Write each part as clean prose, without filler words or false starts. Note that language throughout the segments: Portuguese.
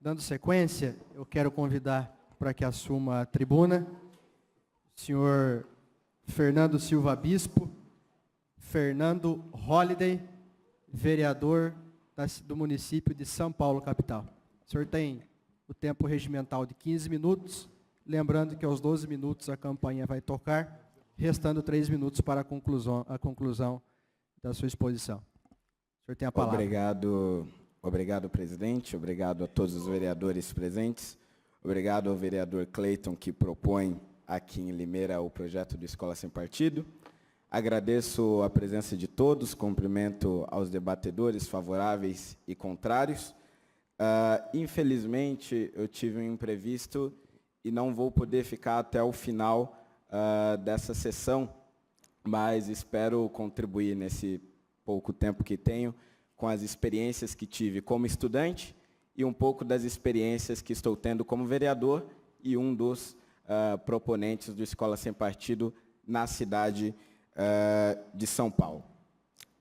Dando sequência, eu quero convidar para que assuma a tribuna o senhor Fernando Silva Bispo, Fernando Holliday, vereador do município de São Paulo, capital. O senhor tem o tempo regimental de 15 minutos, lembrando que aos 12 minutos a campanha vai tocar, restando 3 minutos para a conclusão da sua exposição. O senhor tem a palavra. Obrigado, presidente. Obrigado a todos os vereadores presentes. Obrigado ao vereador Cleiton, que propõe aqui em Limeira o projeto de Escola Sem Partido. Agradeço a presença de todos, cumprimento aos debatedores favoráveis e contrários. Infelizmente, eu tive um imprevisto e não vou poder ficar até o final dessa sessão, mas espero contribuir nesse pouco tempo que tenho com as experiências que tive como estudante e um pouco das experiências que estou tendo como vereador e um dos proponentes do Escola Sem Partido na cidade de São Paulo.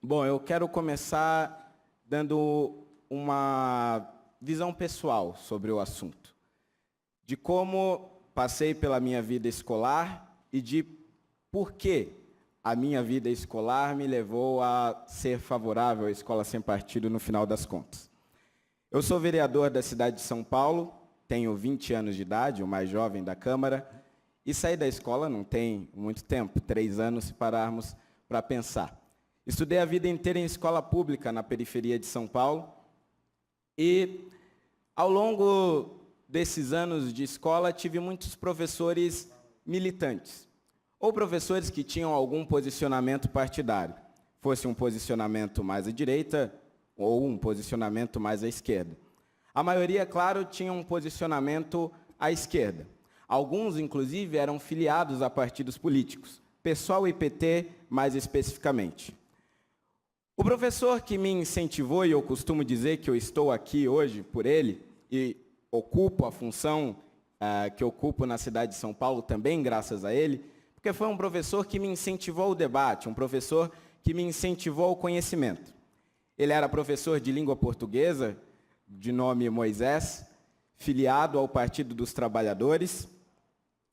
Bom, eu quero começar dando uma visão pessoal sobre o assunto, de como passei pela minha vida escolar e de por que a minha vida escolar me levou a ser favorável à Escola Sem Partido no final das contas. Eu sou vereador da cidade de São Paulo, tenho 20 anos de idade, o mais jovem da Câmara, e saí da escola não tem muito tempo, 3 anos se pararmos para pensar. Estudei a vida inteira em escola pública na periferia de São Paulo e, ao longo desses anos de escola, tive muitos professores militantes, ou professores que tinham algum posicionamento partidário, fosse um posicionamento mais à direita ou um posicionamento mais à esquerda. A maioria, claro, tinha um posicionamento à esquerda. Alguns, inclusive, eram filiados a partidos políticos, PSOL e PT, mais especificamente. O professor que me incentivou, e eu costumo dizer que eu estou aqui hoje por ele, e ocupo a função que ocupo na cidade de São Paulo também graças a ele, porque foi um professor que me incentivou ao debate, um professor que me incentivou ao conhecimento. Ele era professor de língua portuguesa, de nome Moisés, filiado ao Partido dos Trabalhadores,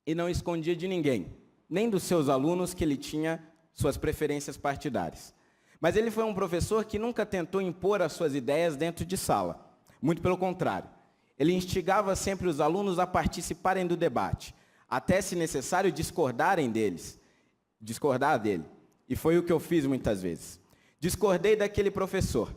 e não escondia de ninguém, nem dos seus alunos, que ele tinha suas preferências partidárias. Mas ele foi um professor que nunca tentou impor as suas ideias dentro de sala. Muito pelo contrário. Ele instigava sempre os alunos a participarem do debate, até, se necessário, discordar dele. E foi o que eu fiz muitas vezes. Discordei daquele professor.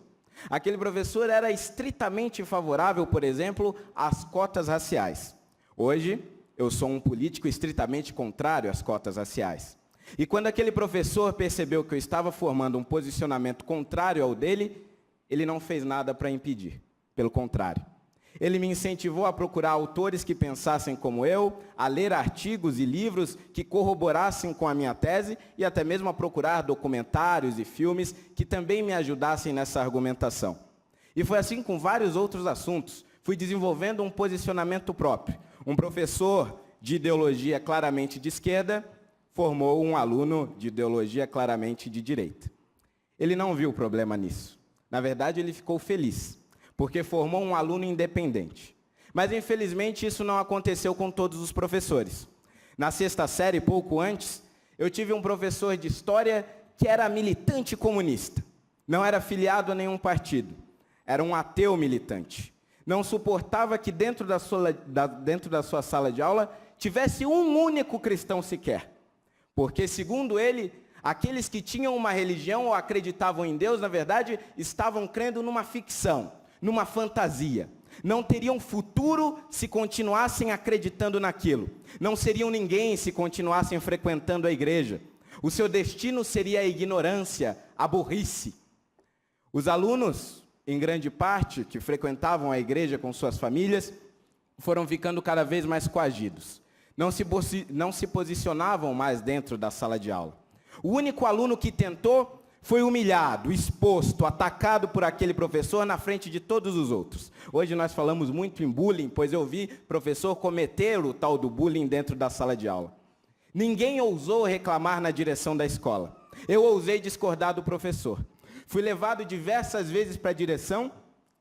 Aquele professor era estritamente favorável, por exemplo, às cotas raciais. Hoje, eu sou um político estritamente contrário às cotas raciais. E quando aquele professor percebeu que eu estava formando um posicionamento contrário ao dele, ele não fez nada para impedir. Pelo contrário. Ele me incentivou a procurar autores que pensassem como eu, a ler artigos e livros que corroborassem com a minha tese e até mesmo a procurar documentários e filmes que também me ajudassem nessa argumentação. E foi assim com vários outros assuntos. Fui desenvolvendo um posicionamento próprio. Um professor de ideologia claramente de esquerda formou um aluno de ideologia claramente de direita. Ele não viu problema nisso. Na verdade, ele ficou feliz, porque formou um aluno independente. Mas, infelizmente, isso não aconteceu com todos os professores. Na 6ª série, pouco antes, eu tive um professor de história que era militante comunista. Não era filiado a nenhum partido. Era um ateu militante. Não suportava que dentro da sua sala de aula tivesse um único cristão sequer. Porque, segundo ele, aqueles que tinham uma religião ou acreditavam em Deus, na verdade, estavam crendo numa ficção, numa fantasia. Não teriam futuro se continuassem acreditando naquilo. Não seriam ninguém se continuassem frequentando a igreja. O seu destino seria a ignorância, a burrice. Os alunos, em grande parte, que frequentavam a igreja com suas famílias, foram ficando cada vez mais coagidos. Não se posicionavam mais dentro da sala de aula. O único aluno que tentou foi humilhado, exposto, atacado por aquele professor na frente de todos os outros. Hoje nós falamos muito em bullying, pois eu vi professor cometer o tal do bullying dentro da sala de aula. Ninguém ousou reclamar na direção da escola. Eu ousei discordar do professor. Fui levado diversas vezes para a direção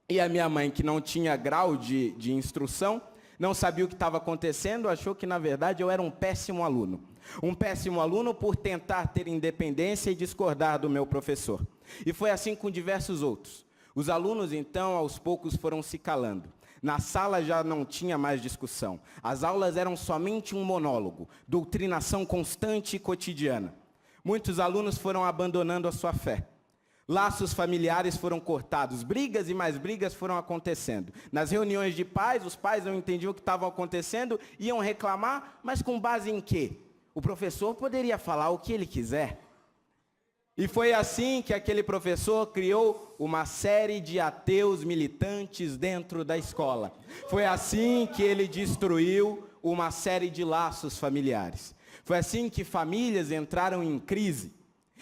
E a minha mãe, que não tinha grau de instrução, não sabia o que estava acontecendo, achou que, na verdade, eu era um péssimo aluno. Um péssimo aluno por tentar ter independência e discordar do meu professor. E foi assim com diversos outros. Os alunos, então, aos poucos foram se calando. Na sala já não tinha mais discussão. As aulas eram somente um monólogo, doutrinação constante e cotidiana. Muitos alunos foram abandonando a sua fé. Laços familiares foram cortados, brigas e mais brigas foram acontecendo. Nas reuniões de pais, os pais não entendiam o que estava acontecendo, iam reclamar, mas com base em quê? O professor poderia falar o que ele quiser. E foi assim que aquele professor criou uma série de ateus militantes dentro da escola. Foi assim que ele destruiu uma série de laços familiares. Foi assim que famílias entraram em crise.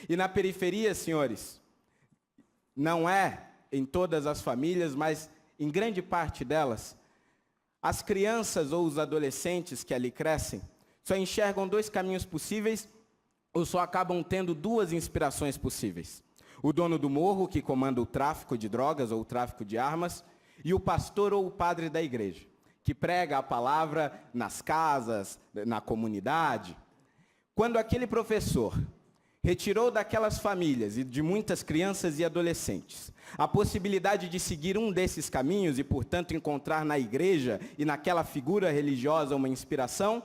E na periferia, senhores, não é em todas as famílias, mas em grande parte delas, as crianças ou os adolescentes que ali crescem só enxergam dois caminhos possíveis ou só acabam tendo duas inspirações possíveis. O dono do morro, que comanda o tráfico de drogas ou o tráfico de armas, e o pastor ou o padre da igreja, que prega a palavra nas casas, na comunidade. Quando aquele professor retirou daquelas famílias e de muitas crianças e adolescentes a possibilidade de seguir um desses caminhos e, portanto, encontrar na igreja e naquela figura religiosa uma inspiração,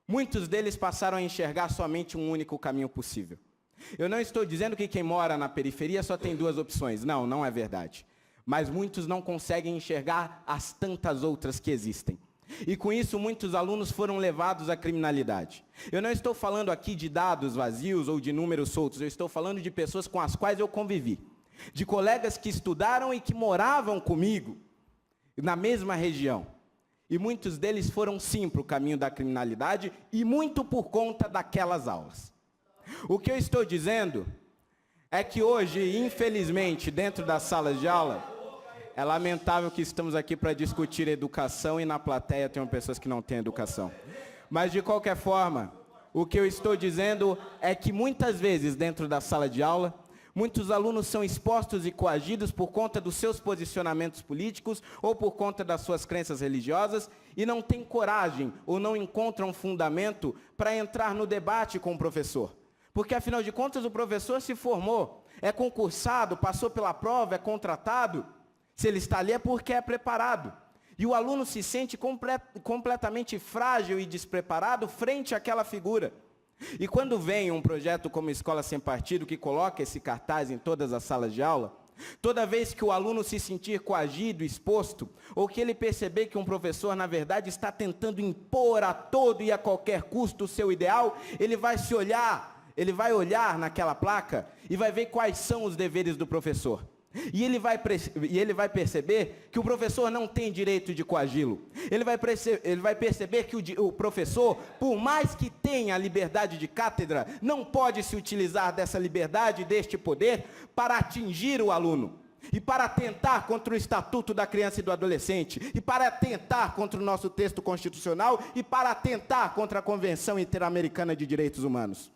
muitos deles passaram a enxergar somente um único caminho possível. Eu não estou dizendo que quem mora na periferia só tem duas opções. Não, não é verdade. Mas muitos não conseguem enxergar as tantas outras que existem. E com isso, muitos alunos foram levados à criminalidade. Eu não estou falando aqui de dados vazios ou de números soltos. Eu estou falando de pessoas com as quais eu convivi. De colegas que estudaram e que moravam comigo na mesma região. E muitos deles foram sim para o caminho da criminalidade e muito por conta daquelas aulas. O que eu estou dizendo é que hoje, infelizmente, dentro das salas de aula, é lamentável que estamos aqui para discutir educação e na plateia tem pessoas que não têm educação. Mas, de qualquer forma, o que eu estou dizendo é que muitas vezes, dentro da sala de aula, muitos alunos são expostos e coagidos por conta dos seus posicionamentos políticos ou por conta das suas crenças religiosas e não têm coragem ou não encontram fundamento para entrar no debate com o professor. Porque, afinal de contas, o professor se formou, é concursado, passou pela prova, é contratado. Se ele está ali é porque é preparado. E o aluno se sente completamente frágil e despreparado frente àquela figura. E quando vem um projeto como Escola Sem Partido, que coloca esse cartaz em todas as salas de aula, toda vez que o aluno se sentir coagido, exposto, ou que ele perceber que um professor, na verdade, está tentando impor a todo e a qualquer custo o seu ideal, ele vai olhar naquela placa e vai ver quais são os deveres do professor. E ele vai perceber que o professor não tem direito de coagi-lo. Ele vai perceber que o professor, por mais que tenha a liberdade de cátedra, não pode se utilizar dessa liberdade, deste poder, para atingir o aluno. E para atentar contra o Estatuto da Criança e do Adolescente. E para atentar contra o nosso texto constitucional. E para atentar contra a Convenção Interamericana de Direitos Humanos.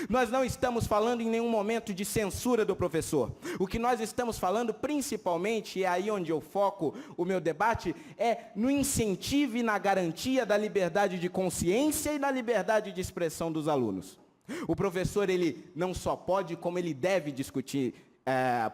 Nós não estamos falando em nenhum momento de censura do professor. O que nós estamos falando, principalmente, e é aí onde eu foco o meu debate, é no incentivo e na garantia da liberdade de consciência e da liberdade de expressão dos alunos. O professor, ele não só pode, como ele deve discutir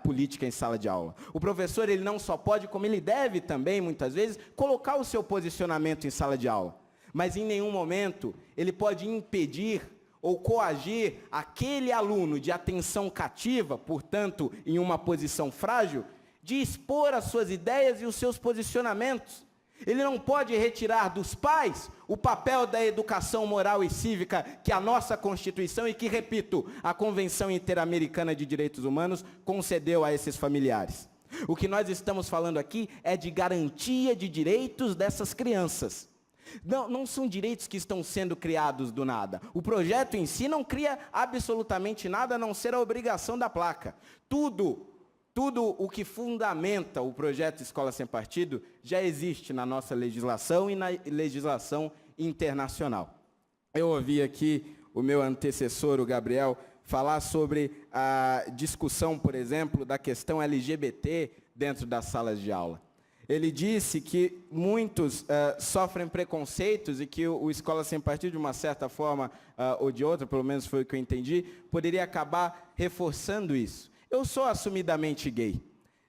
política em sala de aula. O professor, ele não só pode, como ele deve também, muitas vezes, colocar o seu posicionamento em sala de aula. Mas em nenhum momento ele pode impedir ou coagir aquele aluno de atenção cativa, portanto, em uma posição frágil, de expor as suas ideias e os seus posicionamentos. Ele não pode retirar dos pais o papel da educação moral e cívica que a nossa Constituição e que, repito, a Convenção Interamericana de Direitos Humanos concedeu a esses familiares. O que nós estamos falando aqui é de garantia de direitos dessas crianças. Não são direitos que estão sendo criados do nada. O projeto em si não cria absolutamente nada a não ser a obrigação da placa. Tudo o que fundamenta o projeto Escola Sem Partido já existe na nossa legislação e na legislação internacional. Eu ouvi aqui o meu antecessor, o Gabriel, falar sobre a discussão, por exemplo, da questão LGBT dentro das salas de aula. Ele disse que muitos sofrem preconceitos e que o Escola Sem Partido, de uma certa forma ou de outra, pelo menos foi o que eu entendi, poderia acabar reforçando isso. Eu sou assumidamente gay.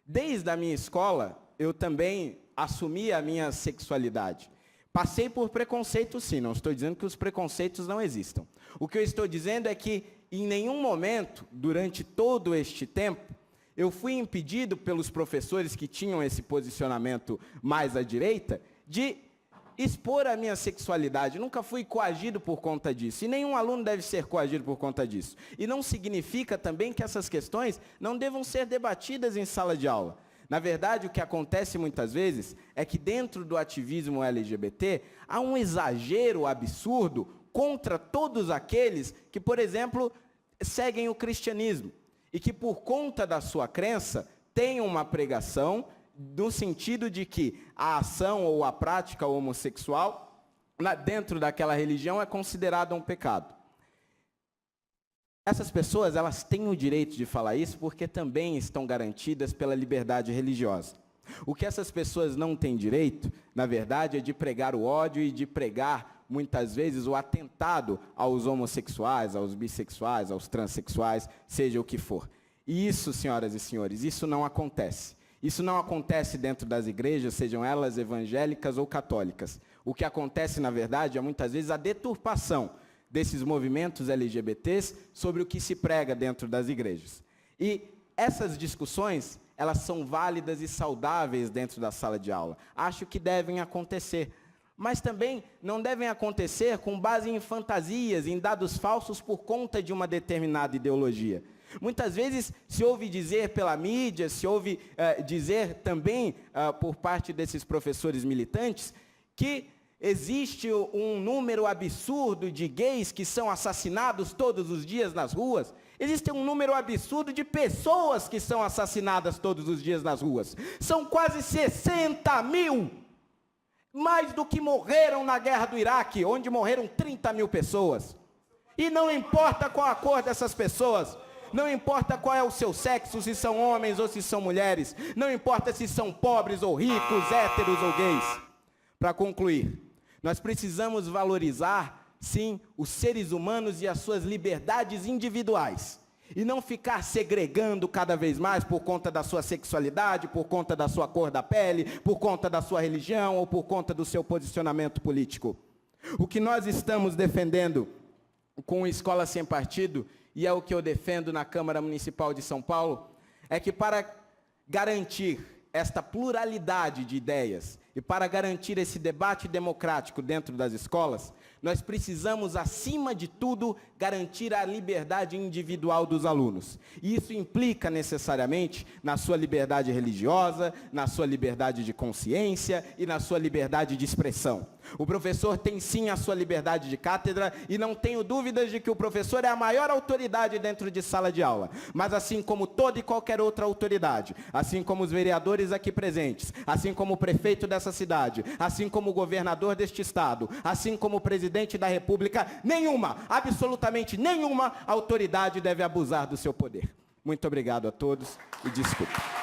Desde a minha escola, eu também assumi a minha sexualidade. Passei por preconceito, sim, não estou dizendo que os preconceitos não existam. O que eu estou dizendo é que, em nenhum momento, durante todo este tempo, eu fui impedido pelos professores que tinham esse posicionamento mais à direita de expor a minha sexualidade. Nunca fui coagido por conta disso. E nenhum aluno deve ser coagido por conta disso. E não significa também que essas questões não devam ser debatidas em sala de aula. Na verdade, o que acontece muitas vezes é que dentro do ativismo LGBT há um exagero absurdo contra todos aqueles que, por exemplo, seguem o cristianismo. E que, por conta da sua crença, tem uma pregação no sentido de que a ação ou a prática homossexual dentro daquela religião é considerada um pecado. Essas pessoas, elas têm o direito de falar isso porque também estão garantidas pela liberdade religiosa. O que essas pessoas não têm direito, na verdade, é de pregar o ódio e de pregar, muitas vezes, o atentado aos homossexuais, aos bissexuais, aos transexuais, seja o que for. E isso, senhoras e senhores, isso não acontece. Isso não acontece dentro das igrejas, sejam elas evangélicas ou católicas. O que acontece, na verdade, é muitas vezes a deturpação desses movimentos LGBTs sobre o que se prega dentro das igrejas. E essas discussões, elas são válidas e saudáveis dentro da sala de aula. Acho que devem acontecer. Mas também não devem acontecer com base em fantasias, em dados falsos por conta de uma determinada ideologia. Muitas vezes se ouve dizer pela mídia, se ouve dizer também por parte desses professores militantes, que existe um número absurdo de gays que são assassinados todos os dias nas ruas. Existe um número absurdo de pessoas que são assassinadas todos os dias nas ruas. São quase 60 mil. Mais do que morreram na guerra do Iraque, onde morreram 30 mil pessoas. E não importa qual a cor dessas pessoas. Não importa qual é o seu sexo, se são homens ou se são mulheres. Não importa se são pobres ou ricos, héteros ou gays. Para concluir, nós precisamos valorizar, sim, os seres humanos e as suas liberdades individuais. E não ficar segregando cada vez mais por conta da sua sexualidade, por conta da sua cor da pele, por conta da sua religião ou por conta do seu posicionamento político. O que nós estamos defendendo com Escola Sem Partido, e é o que eu defendo na Câmara Municipal de São Paulo, é que para garantir esta pluralidade de ideias e para garantir esse debate democrático dentro das escolas, nós precisamos, acima de tudo, garantir a liberdade individual dos alunos. E isso implica necessariamente na sua liberdade religiosa, na sua liberdade de consciência e na sua liberdade de expressão. O professor tem sim a sua liberdade de cátedra e não tenho dúvidas de que o professor é a maior autoridade dentro de sala de aula. Mas assim como toda e qualquer outra autoridade, assim como os vereadores aqui presentes, assim como o prefeito dessa cidade, assim como o governador deste estado, assim como o presidente da República, nenhuma, absolutamente nenhuma autoridade deve abusar do seu poder. Muito obrigado a todos e desculpe.